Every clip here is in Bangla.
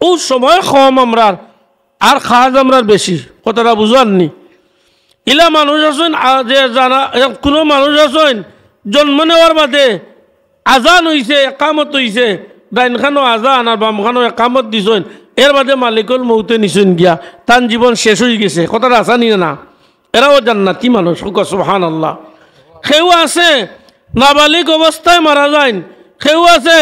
ও সময় কম আমরার আর খাজ আমরার বেশি, কথাটা বুঝাননি। ইলা মানুষ আছেন যে জানা, কোনো মানুষ আছেন জন্ম নেওয়ার বাদে আজান হইছে, একামত হইছে, ডাইনখানো আজান আর বামখানো একামত দিছেন, এর বাদে মালিকুল মৌতে নিছেন গিয়া, তার জীবন শেষ হয়ে গেছে, কথাটা আসানি না। এরাও জান্নাতি মানুষ, সুবহানাল্লাহ। সেও আছে নাবালিক অবস্থায় মারা যায়, সেও আছে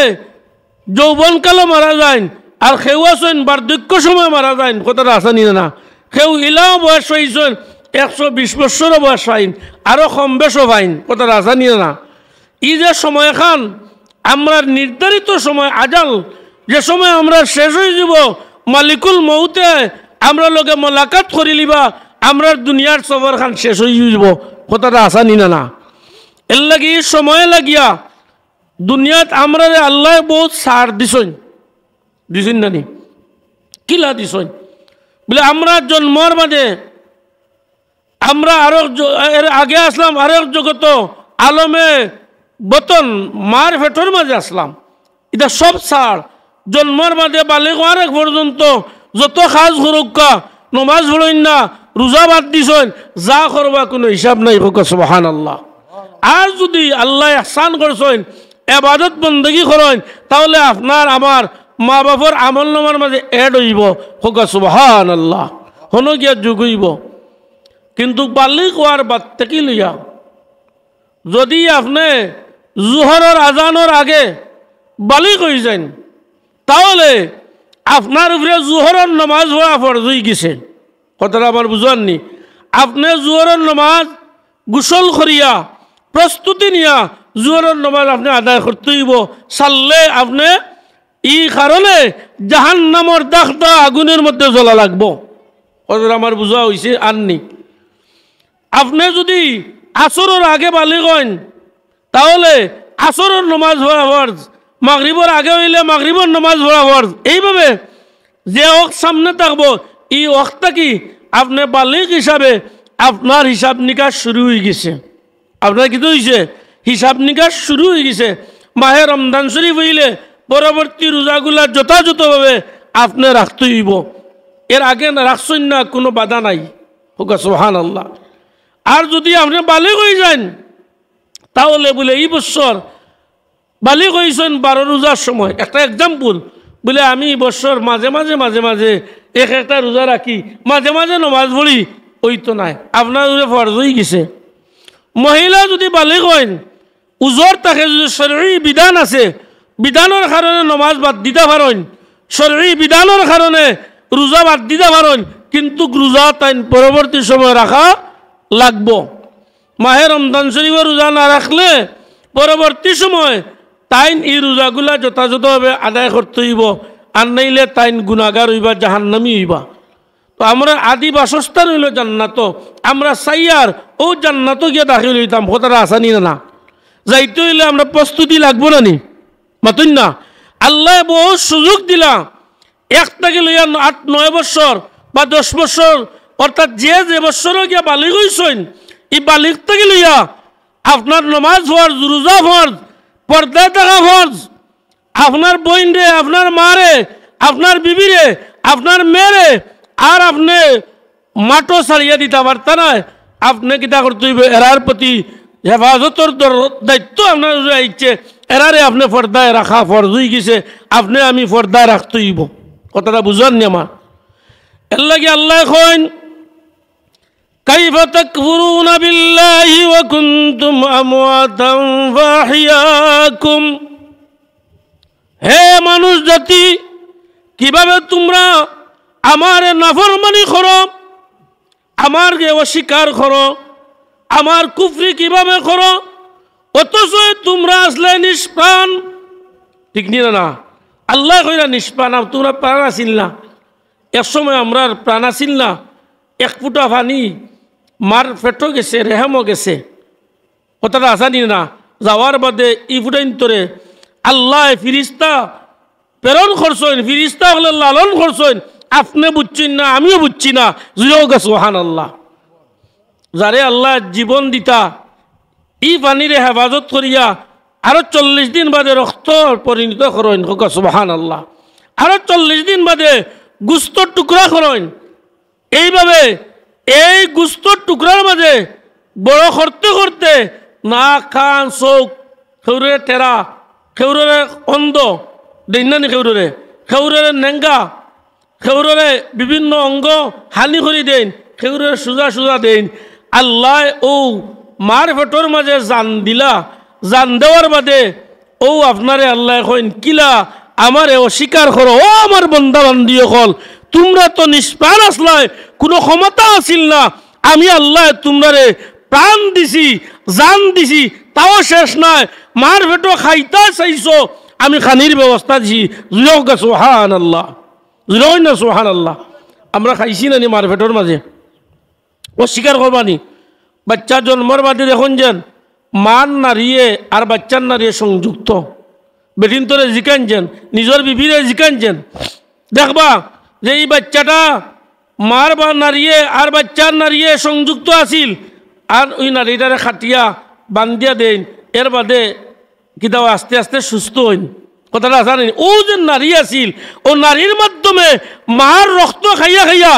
যৌবনকালে মারা যায়, আর সেও আছেন বার্ধক্য সময় মারা যায়, কথাটা আসানি না। সেও ইলাও বয়স হয়েছেন 120 বছরও বয়স পাইন, আরও কম বেশও পাইন, কথাটা আসানি না। ই যে সময় খান আমরা নির্ধারিত সময় আজাল, যে সময় আমরা শেষ হয়ে যাব, মালিকুল মৌতে আমরা লোকে মোলাকাত করি লিবা, আমরা দুনিয়ার সফর খান শেষ হয়ে যাব, কথাটা আসানি না। এর লাগি সময় লাগিয়া দুনিয়াত আমরা আল্লাহ বহুত সার দিছেন নানি, কিলা দিছেন বলে আমরা জন্মর মাঝে আমরা আরো এর আগে আসলাম আরেক জগত আলমে বতন মার ফেটর মাঝে আসলাম, এটা সব সার। জন্মর মাঝে বালিক হওয়ার এক পর্যন্ত যত খাজ হরক্কা, নমাজ পড়েন না, রোজা বাদ দিছেন, যা করবা কোনো হিসাব নাই, সুবহানাল্লাহ। আর যদি আল্লাহ ইহসান করছেন, ইবাদত বন্দেগী করেন, তাহলে আপনার আমার মা বাবার আমল নামার মাঝে এড হইব, সুবহানাল্লাহ, হনো গিয়া যুগ হইব। কিন্তু বালিক হওয়ার বাদ থেকে লইয়া যদি আপনি জোহরের আজানের আগে বালিক হয়ে যান, তাহলে আপনার উপরে জোহরের নামাজ পড়া ফরজ হয়ে গেছে, কথাটা আমার বুঝাননি। আপনি জোহরের নামাজ গোসল করিয়া প্রস্তুতি নিয়া জোহরের নামাজ আপনি আদায় করতে হইব, সারলে আপনি এই কারণে জাহান্নামের দাগটা আগুনের মধ্যে জ্বলা লাগবো, কথাটা আমার বুঝা হয়েছে আননি। আপনি যদি আসরের আগে বালিক হন, তাহলে আসরের নামাজ পড়া ফরজ, মাগরিবের আগে হইলে মাগরিবের নামাজ পড়া ফরজ। এইভাবে যে ওয়াক্ত সামনে থাকবো, এই ওয়াক্তটা কি আপনি বালিক হিসাবে আপনার হিসাব নিকাশ শুরু হয়ে গেছে, আপনার কি হয়েছে হিসাব নিকাশ শুরু হয়ে গেছে। মাহে রমজান শরীফ হইলে পরবর্তী রোজাগুলা যথাযথভাবে আপনি রাখতে হইব, এর আগে রাখছেন না, কোনো বাধা নাই, সুবহানাল্লাহ। আর যদি আপনি বালিক হয়ে যান, তাহলে বলে এই বছর বালিক হয়েছেন 12 রোজার সময়, একটা এক্সাম্পল বলে আমি বছর মাঝে মাঝে মাঝে মাঝে একটা রোজা রাখি, মাঝে মাঝে নমাজ পড়ি, ওই তো নাই, আপনার ফরজ হয়ে গেছে। মহিলা যদি বালিক হন, উজর তাকে যদি শরঈ বিধান আছে, বিধানের কারণে নমাজ বাদ দিতে পারেন, শরঈ বিধানের কারণে রোজা বাদ দিতে পারেন, কিন্তু রোজা তাই পরবর্তী সময় রাখা লাগবো। মাহে রমজান শরীফের রোজা না রাখলে পরবর্তী সময় তাইন এই রোজাগুলা যথাযথভাবে আদায় করতে হইব, আর নাইলে তাইন গুনাহগার হইবা, জাহান্নামী হইবা। তো আমরা আদি বাসস্থান হইল জান্নাত, আমরা সাইয়ার ও জান্নাত গিয়ে দাখিল হইতাম, কথাটা আসানি না। যাইতে হইলে আমরা প্রস্তুতি লাগবো না নি, মাতুন না। আল্লাহ বহুত সুযোগ দিলা, এক থেকে লইয়া 8-9 বছর বা 10 বছর, অর্থাৎ যে বছরও গিয়া বালিক হইছেন, এই বালিক থেকে লইয়া আপনার নমাজ ফরজ, রোজা ফরজ, পর্দায় থাকা ফরজ, আপনার বোন রে, আপনার মা রে, আপনার বিবি রে, আপনার মেয়েরে, আর আপনি মাটো ছাড়িয়ে দিতে পারত না, আপনি কিতা করতে হইব, এরার প্রতি হেফাজতর দায়িত্ব আপনার ইচ্ছে, এরারে আপনি পর্দায় রাখা ফরজ হয়ে গেছে, আপনি আমি পর্দায় রাখতে হইব, কথাটা বুঝাননি আমার। এর লাগে আল্লাহ কইন কাইফা তাকফুরুনা বিল্লাহি ওয়া কুনতুম আমওয়াতান ফাহিয়াকুম, হে মানুষ জাতি, কিভাবে তোমরা আমার নাফরমানি করো, আমারকে অস্বীকার করো, আমার কুফরি কিভাবে করো, অথচ তোমরা আসলে নিষ্প্রাণ, ঠিক নিয়ে না। আল্লাহ কইরা নিষ্প্রাণ, তোমরা প্রাণ আসিল না, এক সময় আমরা প্রাণ আসিল না, এক ফুটা পানি মার পেটও গেছে, রেহেমও গেছে, কথাটা আসানি না। যাওয়ার বাদে ই ফুটাইন তোরে আল্লাহ ফিরিস্তা প্রেরণ করছেন, ফিরিস্তা হলে লালন করছেন, আপনি বুঝছেন না, আমিও বুঝছি না, সুবহানাল্লাহ। যারে আল্লাহ জীবন দিতা, ই পানিরে হেফাজত করিয়া আরো 40 দিন বাদে রক্ত পরিণত করেন, সুবহানাল্লাহ। আরো 40 দিন বাদে গুস্তর টুকরা করেন। এইভাবে এই গুস্তর টুকরার মাঝে বড় করতে করতে না কান চোখ খেউরে টেরা খেউরে অন্ধ দেনানি খেউরে নেঙ্গা খেউরে বিভিন্ন অঙ্গ হানি করে দেন খেউরে সোজা সোজা দেন। আল্লাহ ও মার ফেটর মাঝে জান দিলা, জান দেওয়ার বাদে ও আপনারে আল্লাহ কইন কিলা আমারে অস্বীকার করো। ও আমার বন্দা বান্দি হল, তোমরা তো নিষ্প্রাণ আসলাই, কোনো ক্ষমতা আসিল না। আমি আল্লাহ তোমরারে প্রাণ দিছি, জান দিছি, তাও শেষ নাই। মার ভেটো খাইতা চাইছো, আমি খানির ব্যবস্থা দিছি। সুবহান আল্লাহ, না সুবহান আল্লাহ। আমরা খাইছি না নি মার ভেটোর মাঝে? অস্বীকার করবানি। বাচ্চা জন্মর বাদে দেখুন যেন মান নারীয়ে আর বাচ্চার নারীয়ে সংযুক্ত। বেটিন তোরে জিকানছেন, নিজের বিবিরে জিকানছেন, দেখবা যে এই বাচ্চাটা মার বা নারীয়ে আর বাচ্চার নারীয়ে সংযুক্ত আছিল, আর ওই নারীটারে খাটিয়া বান্ধিয়া দেন। এর বাদে কিতাও আস্তে আস্তে সুস্থ হইন। কথাটা জানেন, ও যে নারী আছিল, ও নারীর মাধ্যমে মার রক্ত খাইয়া খাইয়া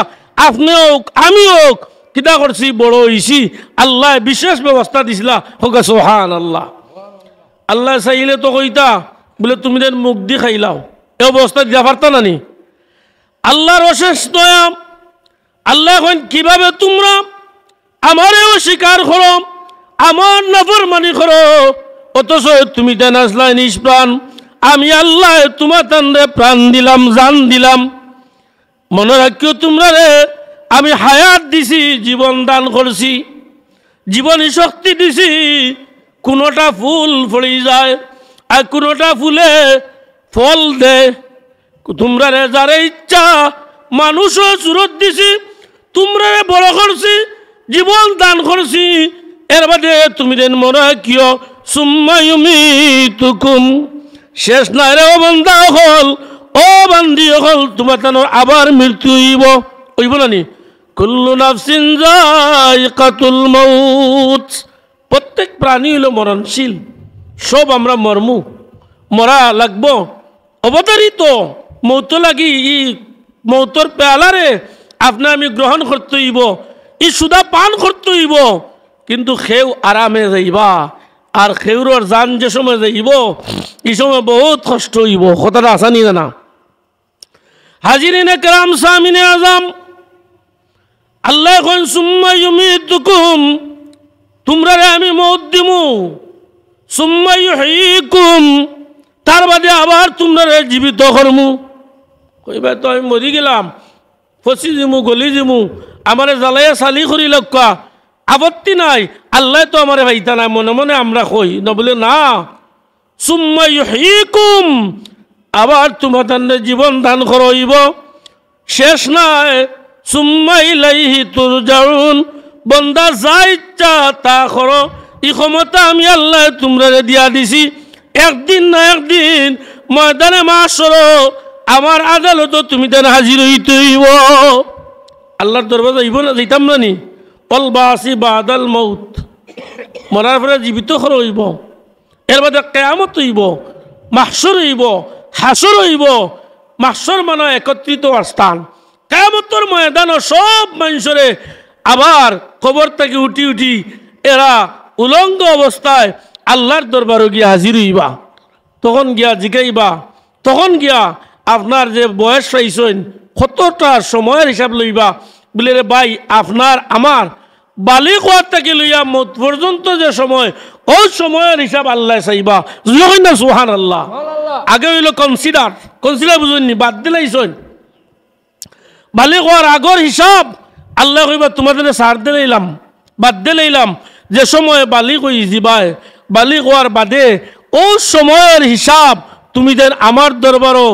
আপনি হোক আমি হোক কিতা করছি বড় হইছি। আল্লাহ বিশেষ ব্যবস্থা দিছিলা। হোক সুবহান আল্লাহ। আল্লাহ চাইলে তো কইতা বলে তুমি দেন মুখ দি খাইলাও, এ অবস্থা দিয়া পারতা নানি? আল্লাহর অশেষ দয়া। আল্লাহ এখন কিভাবে তোমরা আমারেও স্বীকার করো, আমার নাফরমানি করো, অথচ তুমি দেন আসলাই নিষ্প্রাণ। আমি আল্লাহ তোমার তান্ডে প্রাণ দিলাম, জান দিলাম। মনে রাখিও তোমরা রে, আমি হায়াত দিছি, জীবন দান করছি, জীবনী শক্তি দিছি। কোনোটা ফুল ফলি যায় আর কোনোটা ফুলে ফল দেয়। তোমরা রে যারে ইচ্ছা মানুষও সুরত দিছি, তোমরা বড় করছি, জীবন দান করছি। এর বাদে তুমি দেন মনে রাখিও সুম্মা ইউমিতুকুম, শেষ নাই রে ও বান্দা হল, ও বান্দি হল, তোমার তানোর আবার মৃত্যু হইব নানি? কুল্লু নাফসিন যায়কাতুল মাউত, প্রত্যেক প্রাণী হইল মরণশীল। সব আমরা মরমু, মরা লাগবো, অবতারিত। মৌত লাগি ই মৌতর পেয়ালারে আপনি আমি গ্রহণ করতে হইব, ই সুদা পান করতে হইব। কিন্তু খেউ আরামে যাইবা, আর খেউরর জান যে সময় যাইব এই সময় বহুত কষ্ট হইব। কথাটা আসানি জানা? হাজিরিনে কেরাম, সামিনে আজম, আল্লাহ এখন সুম্মা ইউমিতুকুম, তোমরা রে আমি মৌত দিমু। সুম্মা ইউহয়িকুম, তার বাদে আবার তোমরা রে জীবিত করমু। কইবা তো আমি মরি গেলাম, ফসি দিমু, গলি দিমু, আমারে জ্বালাইয়া চালি করি লক্কা, আপত্তি নাই। আল্লাহ তো আমারে ভাইতা নাই, মনে মনে আমরা কই না, বলে না। সুম্মা ইউহয়িকুম, আবার তোমার তান্ডে জীবন দান করইব, শেষ নাই। সুম্মা ইলাইহি তুরজাউন, বন্দা যা ইচ্ছা তা করো, এই ক্ষমতা আমি আল্লাহ তোমরা দিয়া দিছি। একদিন না একদিন ময়দানে মাশর আমার আদালত তুমি দেন হাজির হইতে হইব। আল্লাহর দরবারে যাইব না, যাইতাম না নি? অল বাসি বাদাল মৌত, মরার পরে জীবিত করা হইব। এর বাদে কিয়ামত হইব, মাহশর হইব, হাসর হইব। মাহশর মানে একত্রিত স্থান। কিয়ামতের ময়দানে সব মানুষরে আবার কবর থেকে উঠি উঠি এরা উলঙ্গ অবস্থায় আল্লাহর দরবারে গিয়া হাজির হইবা। তখন গিয়া জিগাইবা, তখন গিয়া আপনার যে বয়স পাইছেন কতটা সময়ের হিসাব লইবা। বলে রে ভাই, আপনার আমার বালিক হওয়ার থেকে লইয়া মত পর্যন্ত যে সময়, ওই সময়ের হিসাব আল্লাহ চাইবা। না সুবহান আল্লাহ। আগে হইল কনসিডার, কনসিডার বুঝুননি, বাদ দিলাইছেন। বালিক হওয়ার আগর হিসাব আল্লাহ কইবা তোমাদের ছাড় দিলাম, বাদ দিলাম। যে সময় বালিক হই যাবায়, বালিক হওয়ার বাদে ওই সময়ের হিসাব তুমি দেন আমার দরবারও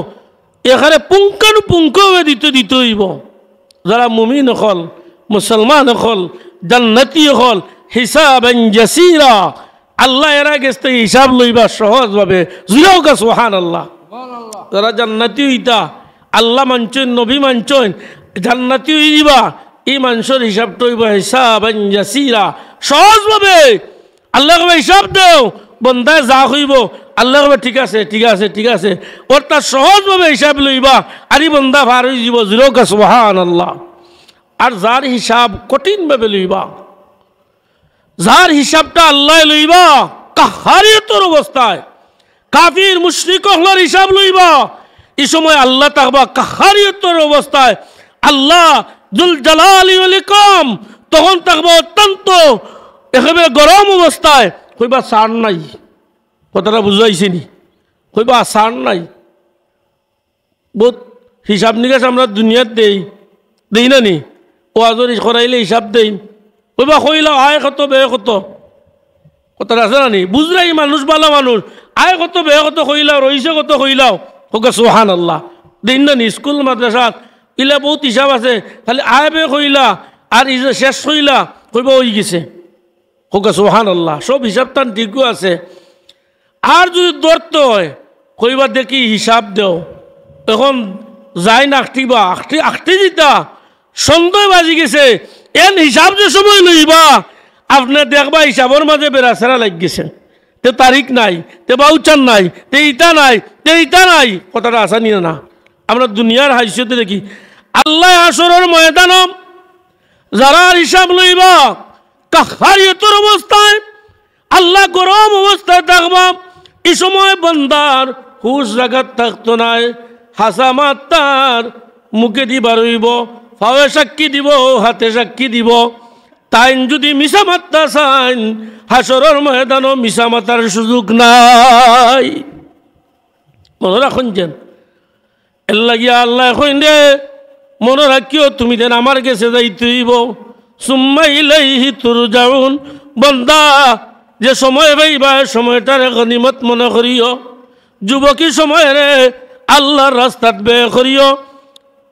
এখানে পুঙ্খানুপুঙ্খভাবে দিতে হইব। যারা মুমিন হল, মুসলমান হল, জান্নাতি হল, হিসাবান ইয়াসীরা, আল্লাহ এরা গেছে হিসাব লইবা সহজভাবে। জুড়াওকা সুবহানাল্লাহ। যারা জান্নাতি হইতা, আল্লাহ মানছেন, নবী মানছেন, জান্নাতি হইবা, এই মানুষের হিসাবটা হইব হিসাবান ইয়াসীরা, সহজভাবে। আল্লাহ হিসাব দেও, বন্দায় যা হইব আল্লাহ কবে ঠিক আছে ঠিক আছে ঠিক আছে অর্থাৎ সহজভাবে হিসাব লইবা আরি বন্দা ভার হয়ে যাব জিরোকা সুবহানাল্লাহ। আর যার হিসাব কঠিনভাবে লইবা, যার হিসাবটা আল্লাহ লইবা কাহারিয়তর অবস্থায়, কাফির মুশরিক হলার হিসাব লইবা, এই সময় আল্লাহ তাকবা কাহারিয়তর অবস্থায়, আল্লাহ জুল জালালি ওয়াল ইকরাম তখন তাকবা অত্যন্ত একেবারে গরম অবস্থায়, কইবা সার নাই। কথাটা বুঝাইছি নি? কইবা সার নাই। বহুত হিসাব নিকাশ আমরা দুনিয়াত দেই না নি? ওয়াজর করাইলে হিসাব দেই, কইবা কইলা আয় কত বে কত, কথাটা আছে না নি? বুঝলাই মানুষ ভালো মানুষ, আয় কত বে কত কইলাও, রইছে কত কইলাও, হোক সুবহানাল্লাহ। দেন না নি? স্কুল মাদ্রাসাত ইলা বহুত হিসাব আছে, খালি আয় বে কইলা আর ইজে শেষ কইলা কইবা ওই গেছে, হোক সুবহানাল্লাহ। সব হিসাব তান ঠিকও আছে। আর যদি দরতে হয় কইবা দেখি হিসাব দেও, এখন যাই না আখটিবা আখটি দিতা সন্দেহ বাজি গেছে, এন হিসাব যে সময় লইবা আপনি দেখবা হিসাবের মাঝে বেড়াচেরা লাগ গেছে, তে তারিখ নাই, তে বাউচার নাই, তে ইটা নাই, তে ইটা নাই। কথাটা আসানি না? আমরা দুনিয়ার হাইসিয়তে দেখি আল্লাহ আসরের ময়দানম যারা হিসাব লইবা কাহারিয়তর অবস্থায়, আল্লাহ গরম অবস্থায় থাকবা, এই সময় বন্দার হুশ জাগাত থাকতো নাই, হাসামাত তার মুখে দিবার হইব, ফাওয়ে সাক্ষী দিব, হাতে সাক্ষী দিব। তাইন যদি মিশা মাত্তা চাইন হাসরের ময়দানও মিশা মাতার সুযোগ নাই। মনে রাখুন যেন এর লাগিয়া আল্লাহ কইন রে মনে রাখিও তুমি যেন আমার কাছে যাইতে হইব, সুম্মা ইলাইহি তুরজাউন। বন্দা যে সময় পাইবা সময়টারে গনিমত মনে করিও, যুবকী সময় রে আল্লাহর রাস্তাত ব্যয় করিও।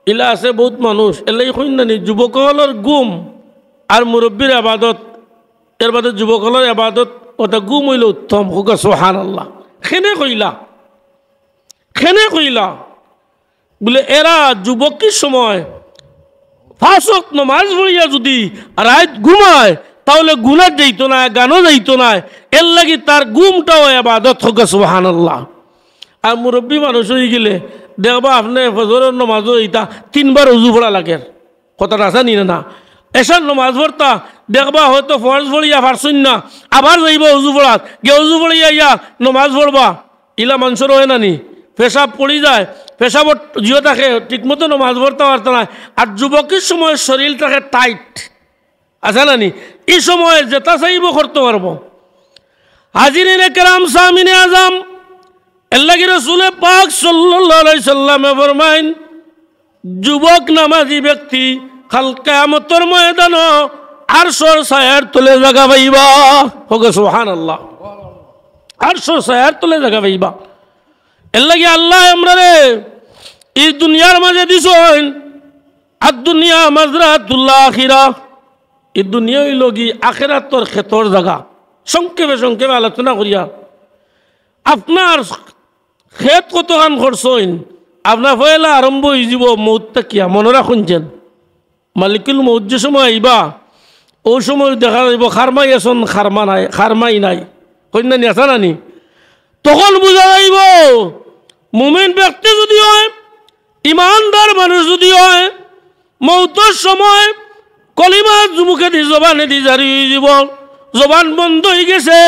ইলা আছে বহুত মানুষ এলাই কইন না নি যুবকসকলের গুম আর মুরব্বীর আবাদত, এর বাদে যুবকসকলের আবাদত ওটা গুম হইল উত্তম, হোক সুবহানাল্লাহ। খেনে কইলা বলে এরা যুবকীর সময় ফাঁসক নমাজ পড়িয়া যদি রাত ঘুমায় তাহলে গুনার যাইতো না, গানও যাইতো না, এর লাগি তার গুমটাও আবাদত, হোক সুবহানাল্লাহ। আর মুরব্বী মানুষ হয়ে গেলে দেখবা আপনি ফজরের নমাজও এইটা 3 বার উজু পড়া লাগে। কথাটা আছে নি না? এসার নমাজ পড়তা দেখবা হয়তো ফরজ পড়িয়া পারছুন না, আবার যাইব উজু পড়াত, গিয়ে উজু পড়িয়া ইয়া নমাজ পড়বা, ইলা মানুষের হয় না নি? পেশাব পড়ি যায়, পেশাবর জিও থাকে ঠিকমতো নমাজ পড়তে পারত না। আর যুবকের সময় শরীরটাকে টাইট আছে না নি? এই সময় যেটা চাইব করতে পারবো। হাজিরিনে কেরাম সামিনে আজম আল্লাহর রাসূল পাক সাল্লাল্লাহু আলাইহি সাল্লামে ফরমাইন, যুবক নামাজি ব্যক্তি কাল কিয়ামতের ময়দানে আরশের ছায়ার তলে জায়গা পাইবা, হোক সুবহানাল্লাহ। আরশের ছায়ার তলে জায়গা পাইবা। এর লাগি আল্লাহ আমরারে এই দুনিয়ার মাঝে দিছেন, আর দুনিয়া মাজরাতুল আখিরা, এই দুনিয়া হইল কি আখিরাতর ক্ষেতর জায়গা। সংক্ষেপে আলোচনা করিয়া আপনার ক্ষেত কত কাম করছেন, আপনার পয়লা আরম্ভ হয়ে যাব মৌতটা কিয়া। মনে রাখুন যেন মালিকুল মৌত যে সময় আইবা ওই সময় দেখা যাব খারমাই আসন খারমাই নাই, কন্যা নি আসা নানি? তখন বোঝা যাইব মুমিন ব্যক্তি যদি হয়, ইমানদার মানুষ যদি হয়, মৌতের সময় কলিমা মুখে দি জবানে দি জারি হয়ে যাব, জবান বন্ধ হয়ে গেছে।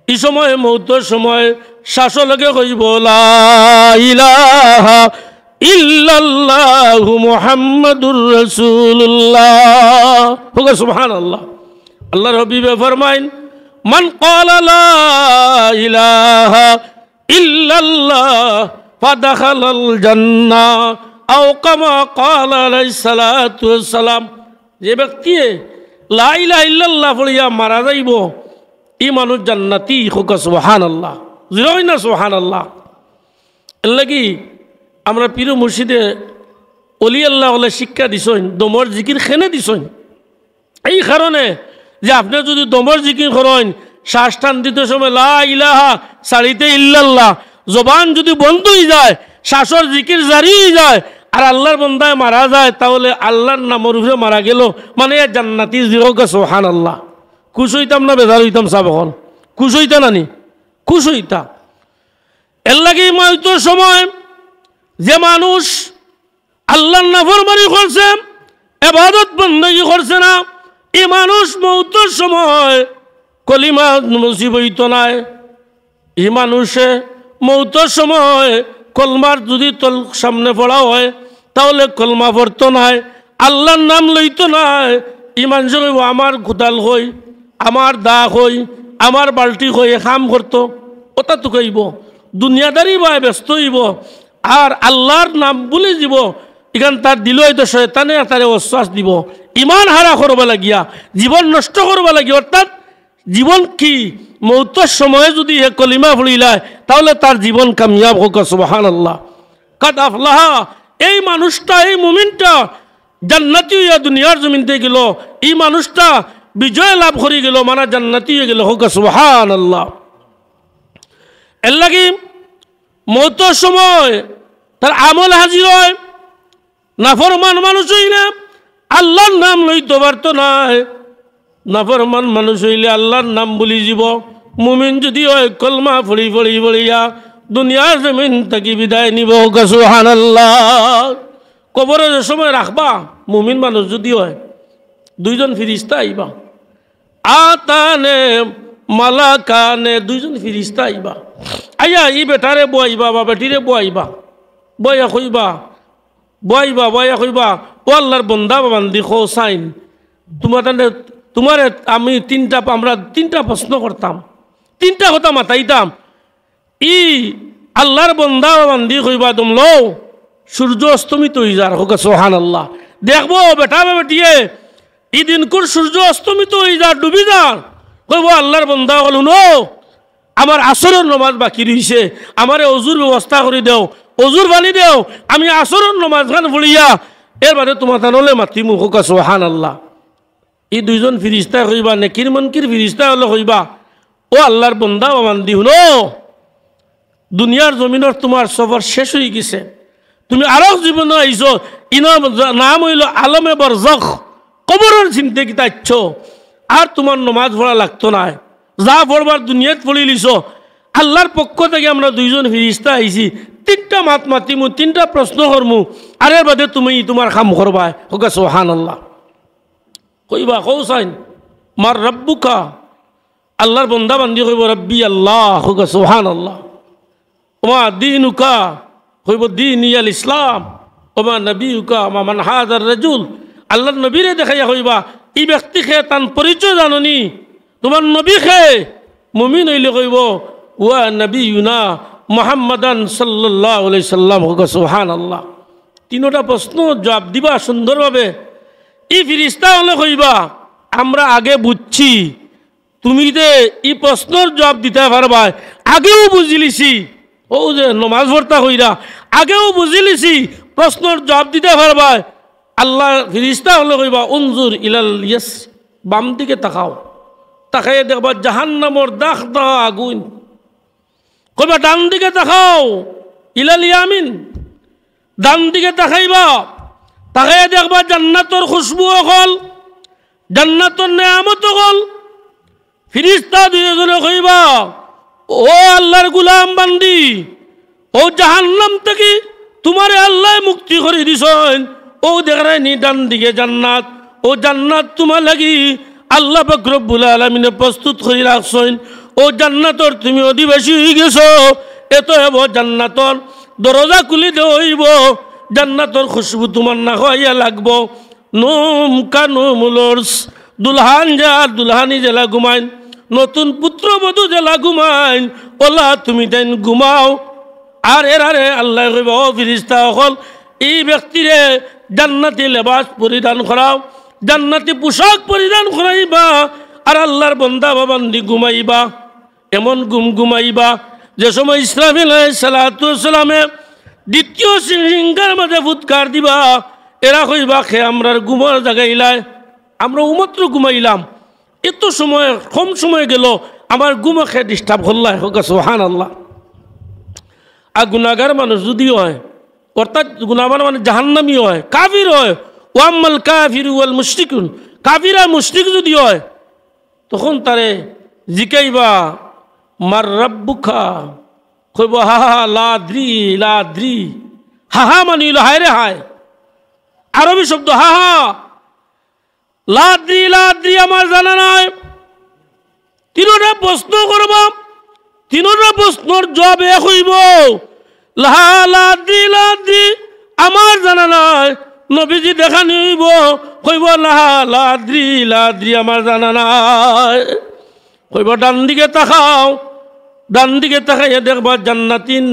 এই সময় মৌতের সময় শ্বাসলকে কইব লা ইলাহা ইল্লাল্লাহু মুহাম্মাদুর রাসূলুল্লাহ, হোক সুবহানাল্লাহ। আল্লাহর হাবিবে ফরমাইন, মান ক্বালা লা ইলাহা ইল্লাল্লাহ ফাদাখালাল জান্নাহ আও কামা ক্বালা আলাইহিস সালাতু ওয়াস সালাম। যে ব্যক্তি লা ইলাহা ইল্লাল্লাহ পড়িয়া মারা যাইব এই মানুষ জান্নাতি, হোক সুবহানাল্লাহ। জিরোই না সুবহানাল্লাহ। এর লাগি আমরা পীর মুর্শিদে অলি আল্লাহ হলে শিক্ষা দিছেন, দমর জিকির খেনে দিছেন। এই কারণে যে আপনি যদি দমর জিকির করেন শ্বাস টান দিতে সময় লা ইলাহা সারিতে ইল্লাল্লাহ, জবান যদি বন্ধ হয়ে যায়, শ্বাসর জিকির জারি হয়ে যায়, আর আল্লাহর বন্দায় মারা যায়, তাহলে আল্লাহর নামের উপরে মারা গেল মানে জান্নাতি, জিরোকে সুবহানাল্লাহ। খুশ হইতাম না বেজার হইতাম সাহেব? এখন খুশ হইতা নানি খুশ হইতা। এর লাগে মৃত্যু সময় যে মানুষ আল্লাহর নাফরমানি করছে, ইবাদত বندگی করছে না, এই মানুষ মৃত্যুর সময় কলিমা নসিব হইতো না। এই মানুষে মৃত্যুর সময় কলমার যদি তোর সামনে পড়া হয় তাহলে কলমা পড়তো না, আল্লাহর নাম লইতো না। এই মানুষ আমার কোদাল হই, আমার দা হই, আমার বাল্টি হই কাম করতো, ওটা তো কইব দুনিয়াদারি বা ব্যস্ত হইব আর আল্লাহর নাম বলে দিব। এখান তার দিল হয়তো শয়তানে তারে অশ্বাস দিব, ইমান হারা করবা লাগিয়া, জীবন নষ্ট করবা লাগিয়া। অর্থাৎ জীবন কি মৌতের সময়ে যদি এ কলিমা পড়িলায় তাহলে তার জীবন কামিয়াব হোক। সুবহানাল্লাহ। কাদ আফলাহা, এই মানুষটা, এই মুমিনটা জান্নাতি হইয়া দুনিয়ার জমিনতে গেল, এই মানুষটা বিজয় লাভ করে গেল, মানে জান্নাতি হয়ে গেল। হোক সুবহানাল্লাহ। এর লাগি মৌতের সময় তার আমল হাজির হয়। নাফরমান মানুষ হইলে আল্লাহর নাম লইতে পারতো না, নাফরমান মানুষ হইলে আল্লাহর নাম বলি যাব। মুমিন যদি হয় কলমা ফড়ি ফড়ি ফড়িয়া দুনিয়ার জমিন থাকি বিদায় নিব। সুবহানাল্লাহ। কবরের সময় রাখবা মুমিন মানুষ যদি হয়, দুইজন ফিরিস্তা আইবা, আতানে মালাকানে, দুইজন ফিরিস্তা আইবা। আইয়া ই বেটারে বইবা বা বেটিরে বইবা, বইয়া কইবা, বইবা বইয়া কইবা, ও আল্লাহর বন্দা বান্দি খো সাইন, তোমার আমি আমরা তিনটা প্রশ্ন করতাম, তিনটা কথা মাথাইতাম। ই আল্লাহর বন্দা বান্দি কইবা তোমলো সূর্য অস্তমিত হয়ে যার। হোক সুবহানাল্লাহ। দেখবো বেটা বেটিয়ে এই দিনকুর সূর্য অস্তমিত হয়ে যার, ডুবি যার। কইব আল্লাহর বন্দা হল নো আমার আসরের নমাজ বাকি রয়েছে, আমারে অজুর ব্যবস্থা করে দেও, অজুর বানি দেও, আমি আসরের নমাজ খান পড়িয়া এর বাদে তোমার তানলে মাতিমু। হোক সুবহানাল্লাহ। এই দুইজন ফিরিস্তা কইবা, নেকির মনকির ফিরিস্তা হলে কইবা, ও আল্লাহর বন্দা বান্দি শুনো, দুনিয়ার জমিনের তোমার সফর শেষ হয়ে গেছে, তুমি আরো জীবনে আইছো, ইনার নাম হইল আলমে বরজখ, কবরের চিন্তা কি তাইছ, আর তোমার নমাজ পড়া লাগতো না, যা পড়বার দুনিয়াত পড়ি লিছ। আল্লাহর পক্ষ থেকে আমরা দুইজন ফিরিস্তা আইছি, তিনটা মাত মাতিমু, তিনটা প্রশ্ন করমু, আর এর বাদে তুমি তোমার কাম করবা। হোক সুবহানাল্লাহ। কইবা কৌসাইন মার রব্বুকা, আল্লাহর বন্দা বান্দি কইব রব্বি আল্লাহ। হোক সুবহানাল্লাহ। ওমা দীনুকা, কইব দীনিয়াল ইসলাম। ওমা নবীকা, ওমা মান হাযার রাজুল, আল্লাহর নবীরে দেখাইয়া কইবা এই ব্যক্তি খে তান পরিচয় জাননি, তোমার নবী খে। মুমিন হইলে কইব ওয়া নবিয়ুনা মুহাম্মাদান সাল্লাল্লাহু আলাইহি সাল্লাম। হোক সুবহানাল্লাহ। তিনটা প্রশ্ন জবাব দিবা সুন্দরভাবে। এই ফিরিস্তা হলে কইবা আমরা আগে বুঝছি, তুমি যে এই প্রশ্নের জবাব দিতে পারবা, আগেও বুঝিলিছি। ও যে নমাজ পড়তা কইরা আগেও বুঝিলিছি, প্রশ্নের জবাব দিতে পারবা। আল্লাহ ফিরিস্তা হলে কইবা উনজুর ইলাল ইয়াস, বাম দিকে তাকাও, তাকাইয়া দেখবা জাহান্নামর দাগ দাগ আগুন। কইবা ডান দিকে তাকাও, ইলাল ইয়ামিন, ডান দিকে তাকাইবা, তাকাইয়া দেখবা জান্নাতর খুশবু অকল, জান্নাতর নেয়ামত অকল। ফিরিস্তা দুইজনে কইবা ও আল্লাহর গুলাম বান্দি, ও জাহান্নাম থেকে তোমারে আল্লাহ মুক্তি করে দিছেন। ও দেখায় নি ডান দিকে জান্নাত, ও জান্নাত তোমার লাগি আল্লাহ পাক রব্বুল আলামিনে প্রস্তুত করে রাখছেন। ও জান্নাতর তুমি অধিবাসী হয়ে গেছো। এত হব জান্নাতর দরজা খুলি দেব, জান্নাতর খুশবু তোমার না খাইয়া লাগবো। নুম কানুমুলর্স, দুলহান যার দুলহানি জেলা ঘুমাইন, নতুন পুত্রবধূ জেলা ঘুমাইন, ওলা তুমি তাইন ঘুমাও। আর এরারে আল্লাহ কইব ও ফিরিস্তা সকল, এই ব্যক্তিরে জান্নাতি লেবাস পরিধান করাও, জান্নাতি পোশাক পরিধান করাইবা, আর আল্লাহর বন্দা বান্দি ঘুমাইবা। এমন ঘুমাইবা যে সময় ইসরাফিল আলাইহিস সালাতু ওয়াস সালামে দ্বিতীয় সিংহার মাঝে ফুৎকার দিবা, এরা কইবা খে আমরার ঘুমার জাগাইলাই, আমরা উমাত্র ঘুমাইলাম, এত সময় কম সময় গেল, আমার ঘুমা খেয়ে ডিস্টার্ব করলাই। হোক সুবহানাল্লাহ। আর গুনাহগার মানুষ যদি হয়, অর্থাৎ গুনাহগার মানে জাহান্নামী হয়, কাফির হয়, ওয়াম্মাল কাফিরু ওয়াল মুশরিকুন, কাফির আর মুশরিক যদি হয়, তখন তারে জিকাইবা মার রাব্বুকা কইব হা হা লাদ্রি লাদ্রি, হা হা মানিল হায় রে হায়, আরবি শব্দ হা হা, লাদ্রি লাদ্রি আমার জানা নাই। তিনটা প্রশ্ন করব, তিনটা প্রশ্নর জবাব এক হইব লা লাদ্রি লাদ্রি আমার জানা নাই। নবীজি দেখা নিব কইব লা লাদ্রি লাদ্রি আমার জানা নাই। কইব ডান দিকে তাকাও, ডান দিকে তাকাইয়া দেখবা জান্নাতিন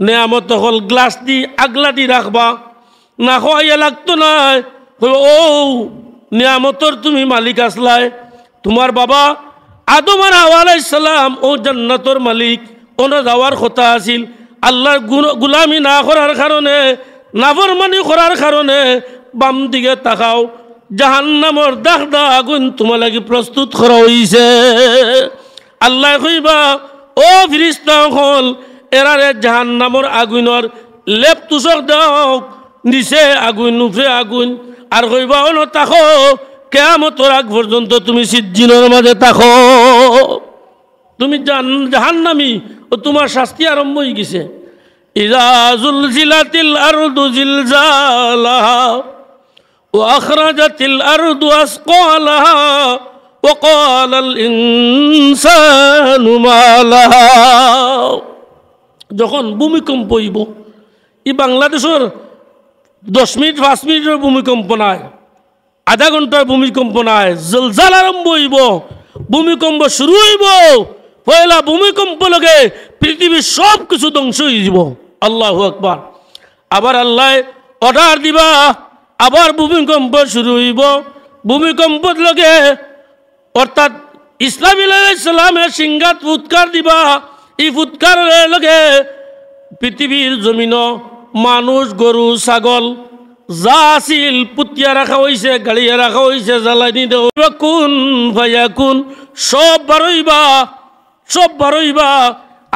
নেয়ামত হল গ্লাস দি আগলা দি রাখবা, না খাইয়া লাগতো নাই। কইব ও নিয়ামতর তুমি মালিক আসলাই, তোমার বাবা আদম আর হাওয়া আলাইহিস সালাম ও জান্নাতর মালিক, ওনা যাওয়ার কথা আছিল। আল্লাহর গুলামি না করার কারণে, নাফরমানি করার কারণে বাম দিকে তাকাও, জাহান্নামর দাগ দা আগুন তোমার লাগি প্রস্তুত করা হইছে। আল্লাহ কইবা ও ফিরিস্তা হল এরারে জাহান্নামর আগুনের লেপ তুষক দাও, নিচে আগুন উপরে আগুন, আর কইবা অন তাকো কিয়ামতের আগ পর্যন্ত তুমি সিজ্জিনের মাঝে তাকো, তুমি জাহান্নামী ও তোমার শাস্তি আরম্ভ হয়ে গেছে। ইযা যুলজিলাতিল আরদু জিলজালাহা ওয়া আখরাজাতিল আরদু আসকালাহা ওয়া ক্বালাল ইনসানু মা লাহা। যখন ভূমিকম্প হইব, ই বাংলাদেশের 10 মিনিট 5 মিনিটের ভূমিকম্প নাই, আধা ঘন্টার ভূমিকম্প নাই, জলজাল আরম্ভ হইব, ভূমিকম্প শুরু হইব, পয়লা ভূমিকম্প লগে পৃথিবীর সব কিছু ধ্বংস হয়ে যাব। আল্লাহু আকবার। আবার আল্লাহ অর্ডার দিবা, আবার ভূমিকম্প শুরু হইব, ভূমিকম্পর লগে অর্থাৎ ইসলামিল আলাইহিস সালামের সিংহাত ফুৎকার দিবা, এই ফুৎকারের লগে পৃথিবীর জমিন মানুষ গরু ছাগল যা আছিল পুতিয়া রাখা হয়েছে, গাড়িয়া রাখা হয়েছে, জ্বালানি দেওয়া কোন ভাইয়া কোন সব বারইবা, সব বারইবা,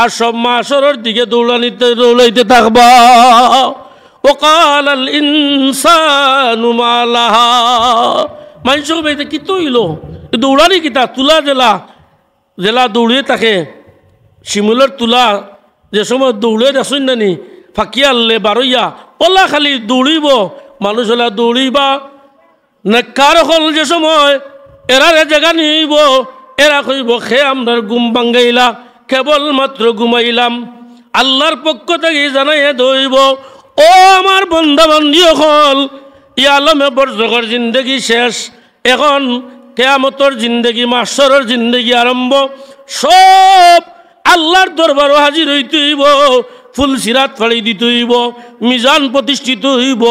আর সব মাসরের দিকে দৌড়াইতে থাকবা। ওয়াকালাল ইনসানু মা লাহা, মানুষ ভাইতে কি তৈল দৌড়ানি কিতা তুলা জেলা জেলা দৌড়িয়ে থাকে, শিমুলের তুলা যে সময় দৌড়ে দেখুন নানি ফাঁকিয়া আনলে বারইয়া ওলা খালি দৌড়িব, মানুষ ওলা দৌড়িবা নেককার হল যে সময় এরারে জায়গা নিব, এরা কইব খে আমরা ঘুম ভাঙ্গাইলা, কেবলমাত্র ঘুমাইলাম। আল্লাহর পক্ষ থেকে জানাইয়া দইব ও আমার বন্ধা বান্ধী হল, ই আলমে বরজগর জিন্দগি শেষ, এখন কিয়ামতের জিন্দগি মাহশরের জিন্দগি আরম্ভ। সব আল্লাহর দরবারও হাজির হইতে হইব, ফুল সিরাত ফাড়ি দিতে হইব, মিজান প্রতিষ্ঠিত হইব,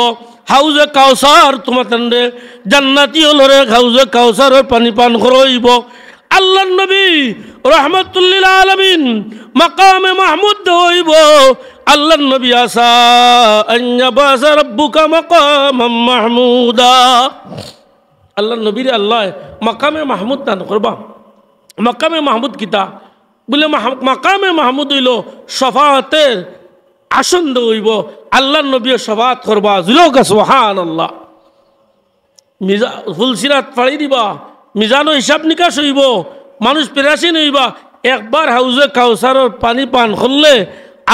হাউজে কাউসার তোমার জান্নাতি হলরে হাউজে কাউসারের পানি পান করইব। আল্লাহর নবী রাহমাতুল্লিল আলামিন মাকামে মাহমুদ হইব। আল্লাহর নবী আসা আন্নাবাসা রাব্বুকা মাকামাম মাহমুদা, আল্লাহর নবীর আল্লাহ মাকামে মাহমুদ দান করবা। মাকামে মাহমুদ কিতা বলে, মাকামে মাহমুদ হইল শফাতের আসন হইব, আল্লাহর নবী শফাত করবা। জুলকা সুবহানাল্লাহ। ফুলসিরাত ফাড়ি দিবা, মিজানো হিসাব নিকাশ হইব, মানুষ পেরাসিন হইবা। একবার হাউজে কাউসারের পানি পান করলে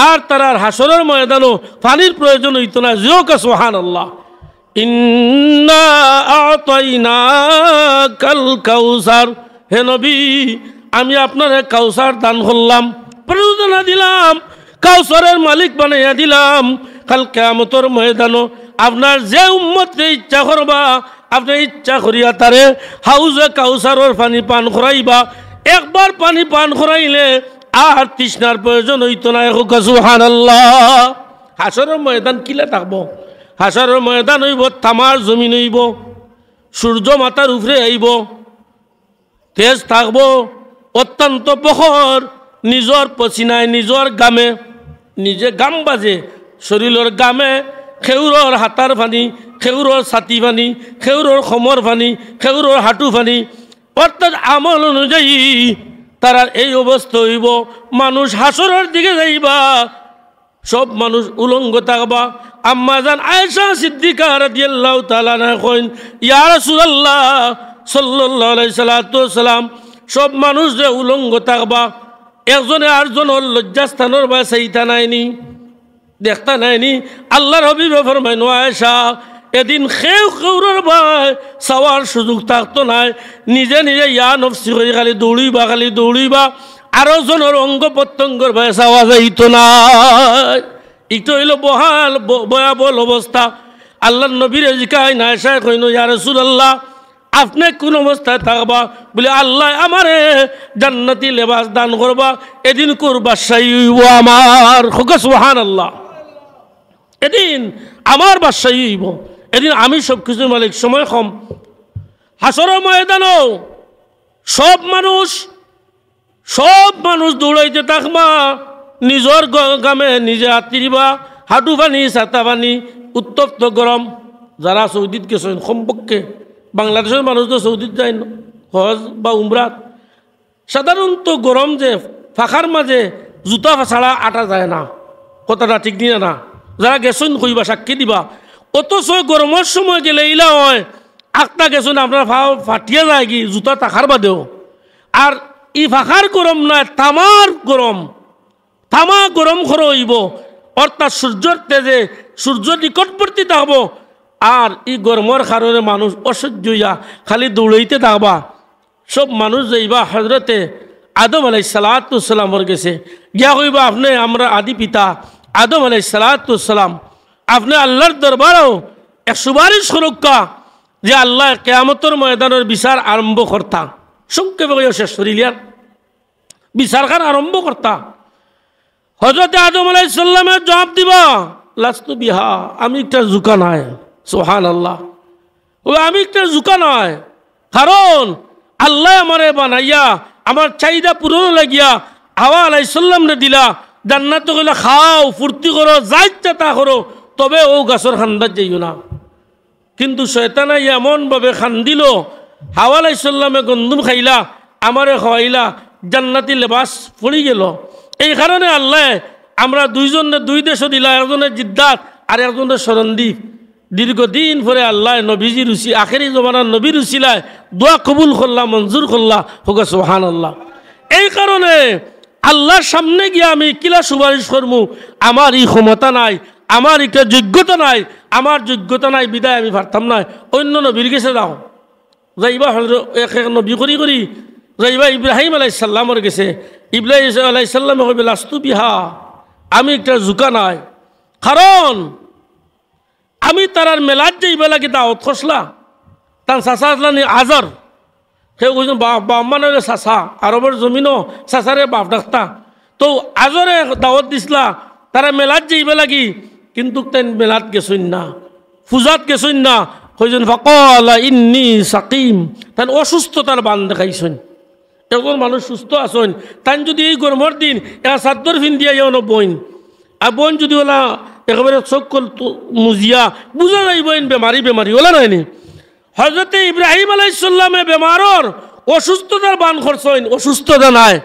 আর তারার হাসরের ময়দানও পানির প্রয়োজন হইতো না। জুলকা সুবহানাল্লাহ। ইন্না আতাইনাকাল কাউসার, হে নবী আমি আপনার কাউসার দান করলাম, প্রযোজনা দিলাম, কাউসারের মালিক বানাইয়া দিলাম। কাল কিয়ামতের ময়দানও আপনার যে উম্মতকে ইচ্ছা করবা, আপনি ইচ্ছা করিয়া তারে হাউজে কাউসারের পানি পান করাইবা। একবার পানি পান করাইলে আর তৃষ্ণার প্রয়োজন হইতো না। সুবহানাল্লাহ। হাসরের ময়দান কিলে থাকবো? হাসরের ময়দান হইব তামার জমিন হইব, সূর্য মাথার উপরে আইব, তেজ থাকবো, অত্যন্ত প্রখর, নিজর পছিনায় নিজর গামে নিজে গাম বাজে, শরীরের গামে খেউরর হাতার পানি, খেউরর ছাতি পানি, খেউরর খমর পানি, খেউরর হাঁটু পানি, অর্থাৎ আমল অনুযায়ী তারা এই অবস্থা হইব। মানুষ হাসরের দিকে যাইবা, সব মানুষ উলঙ্গ থাকবা। আম্মা জান আয়েশা সিদ্দিকা রাদিয়াল্লাহু তাআলা আনহা কইন, ইয়া রাসূলুল্লাহ সাল্লাল্লাহু আলাইহি সাল্লাম, সব মানুষ যে উলঙ্গ থাকবা, একজনে আরেকজনের লজ্জাস্থানের বা সেইটা নাইনি, দেখতা নাইনি। আল্লাহর হাবিবে ফরমাইন, ও আয়েশা, এদিন খেউরের ভাই চাওয়ার সুযোগ থাকতো নাই, নিজে নিজে ইয়া নফসি করে খালি দৌড়িবা, আরো জনের অঙ্গ প্রত্যঙ্গর ভাই চাওয়া যাইত নাই। একটু হইল ভয়াবহ অবস্থা। আল্লাহর নবীর জিকায় না, আয়েশা কইনো, ইয়া রাসূলুল্লাহ, আপনি কোন অবস্থায় থাকবা? বলে, আল্লাহ আমারে জান্নাতি লেবাস দান করবা, এদিন কোর বাদশাহী হইব আমার। সুবহানাল্লাহ। এদিন আমার বাদশাহী হইব, এদিন আমি সব কিছুর মালিক। সময় কম। হাসরের ময়দানও সব মানুষ দৌড়াইতে থাকবা, নিজের গামে নিজে হাতি দিবা, হাঁটু পানি ছাতা পানি, উত্তপ্ত গরম। যারা সৌদিত গেছেন, কমপক্ষে বাংলাদেশের মানুষ তো সৌদিত যায় না হজ বা উমরাত, সাধারণত গরম যে ফাঁকার মাঝে জুতা ছাড়া আটা যায় না। কথাটা ঠিক নিয়ে না? যারা গেছেন কইবা, সাক্ষী দিবা। অথচ গরমের সময় গেলে ইলা হয়, আটটা গেছেন আপনার ফাটিয়ে যায় কি জুতা থাকার বাদেও। আর ই ফাঁকার গরম নয়, তামার গরম, তামা গরম খর হইব, অর্থাৎ সূর্যের তেজে সূর্য নিকটবর্তী থাকবো। আর ই গরমের কারণে মানুষ অসহ্য হইয়া খালি দৌড়াইতে থাকবা। সব মানুষ যাইবা হজরতে আদম আলাইহিস সালাতু ওয়াস সালামের গেছে, গিয়া কইবা, আপনি আমরা আদি পিতা আদম আলাইহিস সালাতু ওয়াস সালাম, আপনি আল্লাহর দরবারেও এক সুপারিশ সুরক্ষা যে আল্লাহ কিয়ামতের ময়দানের বিচার আরম্ভ করতা। সংক্ষেপে কইয়া শেষ করিলিয়ার বিচারখান আরম্ভ করতা। হযরত আদম আলাইহিস সালামের জবাব দিবা, লাস্তু বিহা, আমি একটা জুকা নাই। সুবহানাল্লাহ। ও আমি একটা জুকা নয়, কারণ আল্লাহ আমারে বানাইয়া আমার চাহিদা পূরণ লাগিয়া হাওয়া আলাইহিস সালামরে দিলা, জান্নাতে গেলে খাও, ফুর্তি করো, যা ইচ্ছা তা করো, তবে ও গাছের খান্দার যাইও না। কিন্তু শয়তানে এমনভাবে খান্দিল, হাওয়া আলাইহিস সালামে গন্ধুম খাইলা, আমারে খাওয়াইলা, জান্নাতি লেবাস পড়ি গেল। এই কারণে আল্লাহ আমরা দুইজনে দুই দেশও দিলা, একজনের জিদ্দাত আর একজনের সরণদ্বীপ। দীর্ঘদিন পরে আল্লাহ নবীজি রুচি, আখেরি জমানার নবী রুচিলায় দোয়া কবুল করলা, মঞ্জুর করলা। হোক সুবহানাল্লাহ। এই কারণে আল্লাহর সামনে গিয়ে আমি কিলা সুপারিশ করবো? আমার এই ক্ষমতা নাই, আমার একটা যোগ্যতা নাই, আমার যোগ্যতা নাই বিদায় আমি পারতাম না। অন্য নবীর কাছে যাও, যাইবা এক এক নবী করি করি যাইবা ইব্রাহিম আলাইহিস সালামের গেছে। ইব্রাহিম আলাইহিস সালামে কইবে, লাস্তু বিহা, আমি একটা জুকা নাই, কারণ আমি তারার মেলাত যাইবা লাগে দাওয়াত খসলা। তার চাচা আসলানি আজর, সে কইছেন বাপ মানে চাচা, আরবের জমিনও চাচারে বাপ ডাক্তা। তো আজরে দাওয়াত দিছিলা, তারা মেলাত যাইবা লাগি, কিন্তু তাই মেলাত গেছইন না, পূজাত গেছইন না। কইছেন ফাকালা ইন্নী সাকিম, তাই অসুস্থতার বান দেখাইছেন। এখন মানুষ সুস্থ আছেন, তাই যদি এই গরমের দিন এরা চাদর ফিন্দিয়া যাও বইন, আর বোন যদি ওলা একেবারে চোখ মুজিয়া বুঝা যাইব বেমারি ওলা নাইনি। হজরতে ইব্রাহিম আলাইহিস সালামে বেমারর অসুস্থতার বান করছেন, অসুস্থতা নাই,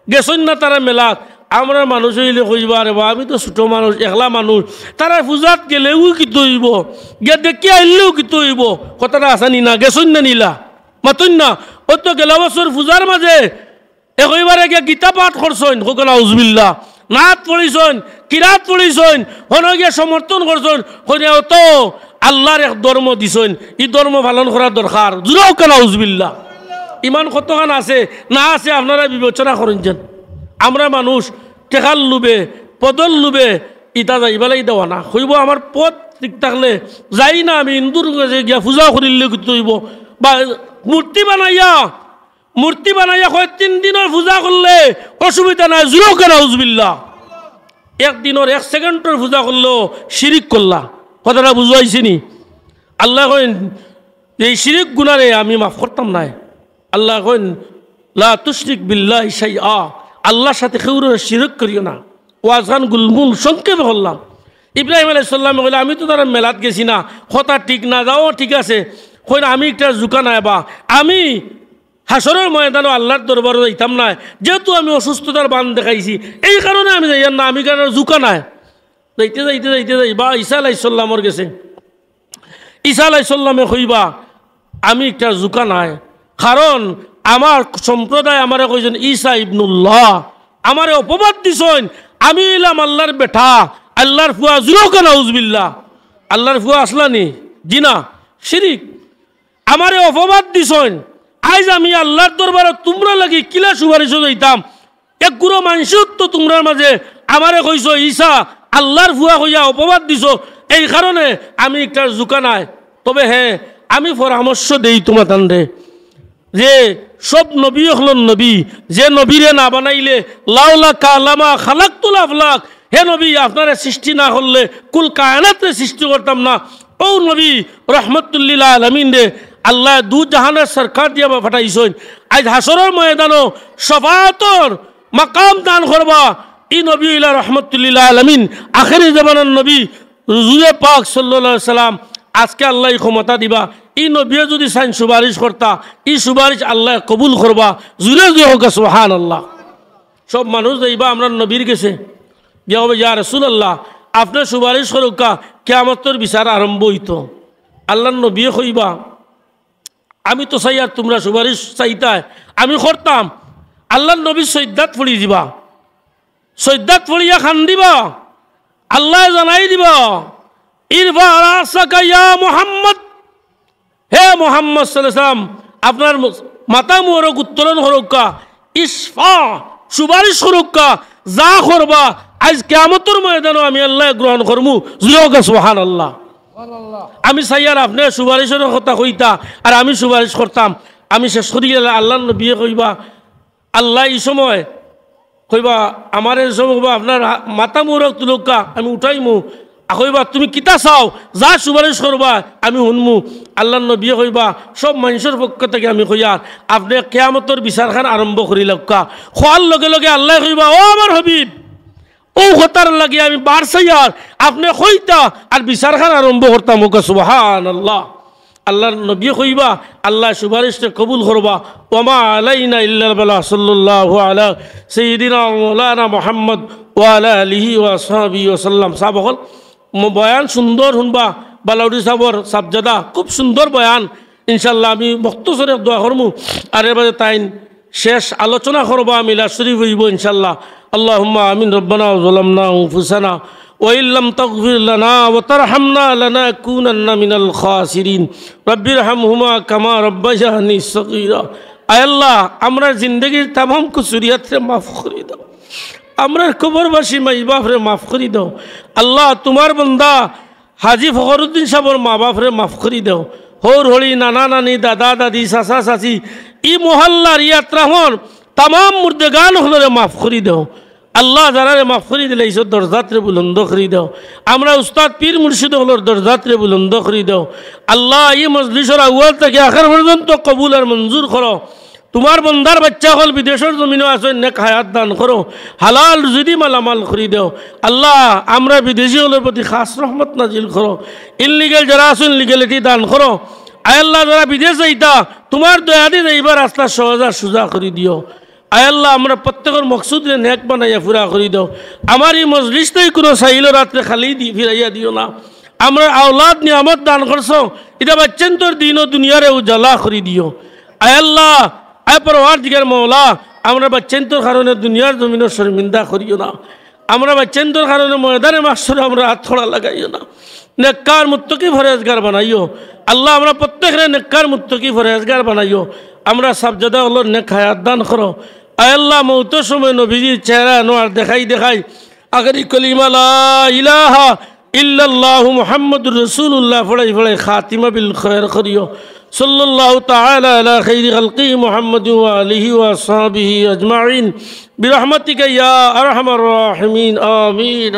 গেছেন না তারা মেলাত। আমরা মানুষ হইলে কইবা, আরে বা আমি তো ছোট মানুষ, একলা মানুষ, তারা পূজাত গেলেও কিতো হইব, গিয়া দেখি আইলেও কিতো হইব। কথাটা আসানি না, গেছেন না নিলা মাতুন না। ওই তো গেলা বছর পূজার মাঝে একবারে গিয়া গীতা পাঠ করছেন, হোক নাউজুবিল্লাহ, নাত পড়িছেন, কিরাত পড়িছেন, হন গিয়া সমর্থন করছেন, হইয়া তো আল্লাহর এক ধর্ম দিছেন, এই ধর্ম পালন করার দরকার। জুড়াও কেন নাউজুবিল্লাহ। ইমান কতখান আছে না আছে আপনারা বিবেচনা করেন। যেন আমরা মানুষ টেকার লুবে, পদল লুবে ইটা যাইবালাই দেওয়া না হইব। আমার পদ ঠিক থাকলে যাই না, আমি হিন্দুর কাছে গিয়া পূজা করিলে কিন্তু হইব। বা মূর্তি বানাইয়া হয় 3 দিনের পূজা করলে অসুবিধা নাই, জুড়াও কেন নাউজুবিল্লাহ। 1 দিনের 1 সেকেন্ডের পূজা করলেও শিরিক করলা। কথাটা বুঝাইছি নি? আল্লাহ কইন এই শিরিক গুনারে আমি মাফ করতাম নাই। আল্লাহ কইন লা তুশরিক বিল্লাহি শাইআ, আল্লাহর সাথে কেউরে শিরক করিও না। ওয়াজখান গুলমুল সংক্ষেপে করলাম। ইব্রাহিম আলাইহিস সালাম কইলে, আমি তো তারা মেলাত গেছি না, কথা ঠিক না, যাও ঠিক আছে, কইন আমি একটা জুকা নাই, বা আমি হাসরের ময়দানও আল্লাহর দরবারে যাইতাম না, যেহেতু আমি অসুস্থতার বান দেখাইছি, এই কারণে আমি যাইয়ার না, আমি কারণ জুকা নাই। যাইতে যাইবা ঈসা আলাইহিস সালামের গেছে। ঈসা আলাইহিস সালামে কইবা, আমি একটা জুকা নাই, কারণ আমার সম্প্রদায় আমারে কইছেন ঈসা ইবনুল্লাহ, আমারে অপবাদ দিছেন আমি ইলাম আল্লাহর বেটা আল্লাহর ফুয়া জুরোকা নাউজুবিল্লাহ আল্লাহর ফুয়া আসলানি জি না শিরিক আমারে অপবাদ দিছেন আজ আমি আল্লাহর দরবারে তোমরা লাগি কিলা সুপারিশ যাইতাম এক গুরু মানুষ তো তোমরার মাঝে আমারে কইছো ঈসা আল্লাহর ফুয়া হইয়া অপবাদ দিছো এই কারণে আমি একটা জুকা নাই তবে হ্যাঁ আমি পরামর্শ দেই তোমার তান্ডে যে সব নবী হলেন নবী যে নবীরে না বানাইলে লাউলা কালামা খালাকতুল আফলাক হে নবী আপনারা সৃষ্টি না করলে কুল কায়নাতে সৃষ্টি করতাম না ও নবী রহমতুল্লিল আলামিন রে আল্লাহ দু জাহানের সরকার দিয়া ফাটাইছেন আজ হাসরের ময়দানো শফাআতর মাকাম দান করবা ই নবী ইলা রহমতুল্লিল আলামিন আখেরি জামানার নবী রসুল পাক সাল্লাল্লাহু আলাইহি সাল্লাম আজকে আল্লাহ ক্ষমতা দিবা ই নবী যদি সাইন সুপারিশ করতা ই সুপারিশ আল্লাহ কবুল করবা জুরে জুরে হোক সুবহানাল্লাহ সব মানুষ যাইবা আমরা নবীর কাছে গিয়া হবে ইয়া রাসূলুল্লাহ আপনার সুপারিশ করুকা কিয়ামতের বিচার আরম্ভ হইতো আল্লাহর নবী কইবা আমি তো চাই আর তোমরা সুপারিশ চাইতাই আমি করতাম আল্লাহর নবী সৈদাত ফুড়ি দিবা সৈদাত ফুড়িয়া খান দিবা আল্লাহ জানাই দিবা ইরফা রাসাকা ইয়া মুহাম্মদ হে মুহাম্মদ সাল্লাল্লাহু আলাইহি ওয়াসাল্লাম আপনার মাথা মোরক উত্তোলন হরক্কা ইসফা সুপারিশ হরক্কা যা করবা আজ কিয়ামতের ময়দানে আমি আল্লাহ গ্রহণ করমু জুরোকা সুবহানাল্লাহ আমি চাই আর আপনি সুপারিশের কথা কইতা আর আমি সুপারিশ করতাম আমি শেষ করি আল্লাহর নবী কইবা আল্লাহ এই সময় কইবা আমার এই সময় কইবা আপনার মাথা মোরক তুলকা আমি উঠাইমু কইবা তুমি কিতা চাও যা সুপারিশ করবা আমি শুনমু আল্লাহর নবী কইবা সব মানুষের পক্ষ থেকে আমি কইয়ার আপনি কিয়ামতের বিচারখান আরম্ভ করি লক্কা খোয়ার লগে লগে আল্লাহ কইবা ও আমার হবিব ও কথার লাগে আমি বার চাইয়ার আপনি কইতা আর বিচারখান আরম্ভ করতাম ওকে সুবহানাল্লাহ আল্লাহর নবী কইবা আল্লাহ সুপারিশটা কবুল করবা ওমা আলাইনা ইল্লাল বালাগ সাল্লাল্লাহু আলা সাইয়্যিদিনা মাওলানা মুহাম্মদ ওয়া আলা আলিহি ওয়া আসহাবিহি ওয়া সাল্লাম সাবকল বয়ান সুন্দর শুনবা বালাউডি সাহর সাবজাদা খুব সুন্দর বয়ান ইনশাল্লাহ আমি মুক্তসরে দোয়া করমু আর এর বাদে তাইন শেষ আলোচনা করবা মিলাদ শরীফ হইব ইনশাল্লাহ আল্লাহুম্মা আমিন রব্বানা যালামনা আনফুসানা وإن لم تغفر لنا وترحمنا لنكونن من الخاسرين رب ارحمهما كما ربياني صغيرا আয় আল্লাহ আমরা জিন্দগির तमाम কুসুরিয়াতরে মাফ করে দাও আমরা কবরবাসী মাই বাপরে মাফ করে দাও আল্লাহ তোমার বান্দা হাজী ফখরুদ্দিন সাহেবের মা বাপরে মাফ করে দাও হর হলি নানা নানি দাদা দাদি চাচা চাচি ই মহল্লার ইয়াত্রাহর तमाम মুর্দেগান হলরে মাফ করে দাও আল্লাহ যারারে মাফ করে দিলে এইসব দরজাতরে বুলন্দ করে দাও আমরা উস্তাদ পীর মুর্শিদ হলোর দরজাতরে বুলন্দ করে দাও আল্লাহ এই মজলিসের আউয়াল থেকে আখের পর্যন্ত কবুল আর মঞ্জুর করো তোমার বন্দার বাচ্চা হল বিদেশের জমিনও আছে নেক হায়াত দান করো হালাল যদি মালামাল করে দাও আল্লাহ আমরা বিদেশি হলের প্রতি খাস রহমত নাজিল করো ইনলিগেল যারা আছো ইনলিগেলিটি দান করো আয় আল্লাহ যারা বিদেশ যাইতা তোমার দয়া দিয়ে এইবার রাস্তা সহজা সুজা করে দিও আয় আল্লাহ আমরা প্রত্যেকের মকসুদে নেক বানাইয়া পুরা করে দাও আমার এই মজলিসটাই কোনো চাইল রাত্রে খালি ফিরাইয়া দিও না আমরা আওলাদ নিয়ামত দান করছো এটা বাচ্চেন তোর দিন ও দুনিয়ারে উজালা করে দিও আয় আল্লাহ আয় পরওয়ারদিগার মওলা আমরা বাচ্চেন তোর কারণে দুনিয়ার জমিনে শর্মিন্দা করিও না আমরা বাচ্চেন তোর কারণে ময়দানে মাসরে আমরা হাত খোড়া লাগাইও না নেককার মুত্তকি ফরেজগার বানাইও আল্লাহ আমরা প্রত্যেকের নেককার মুত্তকি ফরেজগার বানাইও আমরা সাবজাদা হলো নেক হায়াত দান করো আয় আল্লাহ মৌতের সময় নবীজির চেহারা নোয়ার দেখাই দেখাই আখেরি কলিমা লা ইলাহা ইল্লাল্লাহু মুহাম্মাদুর রাসূলুল্লাহ ফড়াই ফড়াই খাতিমা বিল খায়র করিও সাল্লাল্লাহু তাআলা আলা খাইরি খালকি মুহাম্মাদ ওয়া আলিহি ওয়া আসহাবিহি আজমাইন বিরহমাতিকা ইয়া আরহামার রাহিমিন আমিন।